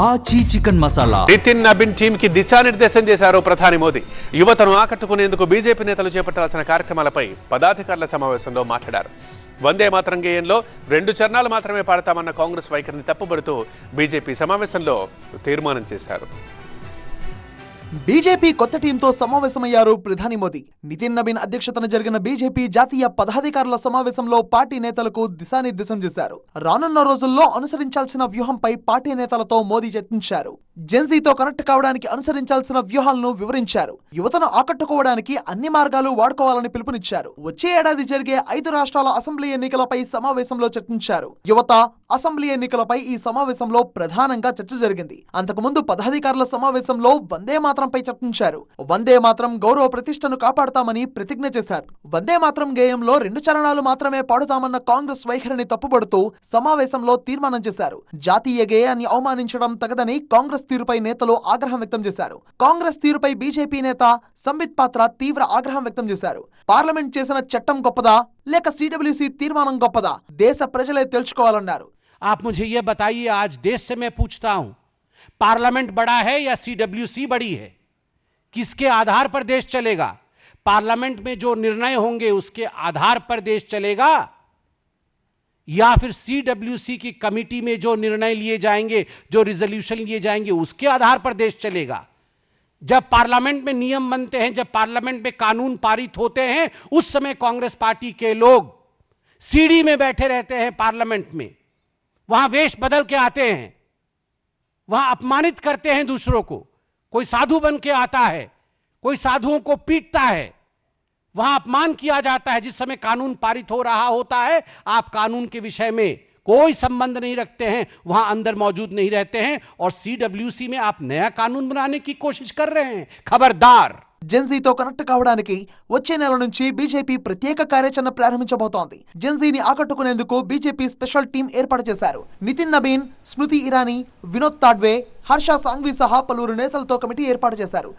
ఆచి chicken masala. Nitin Nabin team కి దిశానిర్దేశం చేశారు ప్రధాని మోదీ. యువతను ఆకట్టుకునేందుకు బీజేపీ నేతలు చేపట్టాల్సిన కార్యక్రమాలపై పదాధికారుల సమావేశంలో మాట్లాడారు. వందే మాతరం గేయంలో 2 చరణాలు మాత్రమే పాడతామన్న కాంగ్రెస్ వైఖరిని తప్పుబడుతూ బీజేపీ సమావేశంలో తీర్మానం చేశారు. బీజేపీ కొత్త టీంతో సమావేశమయ్యారు ప్రధాని మోదీ. నితిన్ నబీన్ అధ్యక్షతన జరిగిన బీజేపీ జాతీయ పదాధికారుల సమావేశంలో పార్టీ నేతలకు దిశానిర్దేశం చేశారు. రానున్న రోజుల్లో అనుసరించాల్సిన వ్యూహంపై పార్టీ నేతలతో మోదీ చర్చించారు. జెన్జీతో కనెక్ట్ కావడానికి అనుసరించాల్సిన వ్యూహాలను వివరించారు. యువతను ఆకట్టుకోవడానికి అన్ని మార్గాలు వాడుకోవాలని పిలుపునిచ్చారు. వచ్చే ఏడాది జరిగే 5 రాష్ట్రాల అసెంబ్లీ ఎన్నికలపై సమావేశంలో చర్చించారు. యువత అసెంబ్లీ ఎన్నికలపై ఈ సమావేశంలో ప్రధానంగా చర్చ జరిగింది. అంతకుముందు పదాధికారుల సమావేశంలో వందే మాతరంపై చర్చించారు. వందే మాతరం గౌరవ ప్రతిష్టను కాపాడతామని ప్రతిజ్ఞ చేశారు. వందే మాతరం గేయంలో 2 చరణాలు మాత్రమే పాడుతామన్న కాంగ్రెస్ వైఖరిని తప్పుపడుతూ సమావేశంలో తీర్మానం చేశారు. జాతీయ గేయాన్ని అవమానించడం తగదని కాంగ్రెస్ తీరుపై నేతలు ఆగ్రహం వ్యక్తం చేశారు. కాంగ్రెస్ తీరుపై బీజేపీ నేత సంబిత్ పాత్ర తీవ్ర ఆగ్రహం వ్యక్తం చేశారు. పార్లమెంట్ చేసిన చట్టం గొప్పదా లేక सीडब्ल्यूसी తీర్మానం గొప్పదా, దేశ ప్రజలే తెలుసుకోవాలన్నారు. आप मुझे ये बताइए, आज देश से मैं पूछता हूं, पार्लियामेंट बड़ा है या सीडब्ल्यूसी बड़ी है? किसके आधार पर देश चलेगा? पार्लियामेंट में जो निर्णय होंगे उसके आधार पर देश चलेगा या फिर सीडब्ल्यूसी की कमेटी में जो निर्णय लिए जाएंगे, जो रिजोल्यूशन लिए जाएंगे उसके आधार पर देश चलेगा? जब पार्लियामेंट में नियम बनते हैं, जब पार्लियामेंट में कानून पारित होते हैं, उस समय कांग्रेस पार्टी के लोग सीढ़ी में बैठे रहते हैं पार्लियामेंट में, वहां वेश बदल के आते हैं, वहां अपमानित करते हैं दूसरों को. कोई साधु बन के आता है, कोई साधुओं को पीटता है, वहां अपमान किया जाता है. जिस समय कानून पारित हो रहा होता है, आप कानून के विषय में कोई संबंध नहीं रखते हैं, वहां अंदर मौजूद नहीं रहते हैं और सीडब्ल्यूसी में आप नया कानून बनाने की कोशिश कर रहे हैं. खबरदार. జెన్జీతో కనెక్ట్ కావడానికి వచ్చే నెల నుంచి బీజేపీ ప్రత్యేక కార్యాచరణ ప్రారంభించబోతోంది. జెన్జీని ఆకట్టుకునేందుకు బీజేపీ స్పెషల్ టీం ఏర్పాటు చేశారు. నితిన్ నబీన్, స్మృతి ఇరానీ, వినోద్ తాడ్వే, హర్ష సాంఘ్వి సహా పలువురు నేతలతో కమిటీ ఏర్పాటు చేశారు.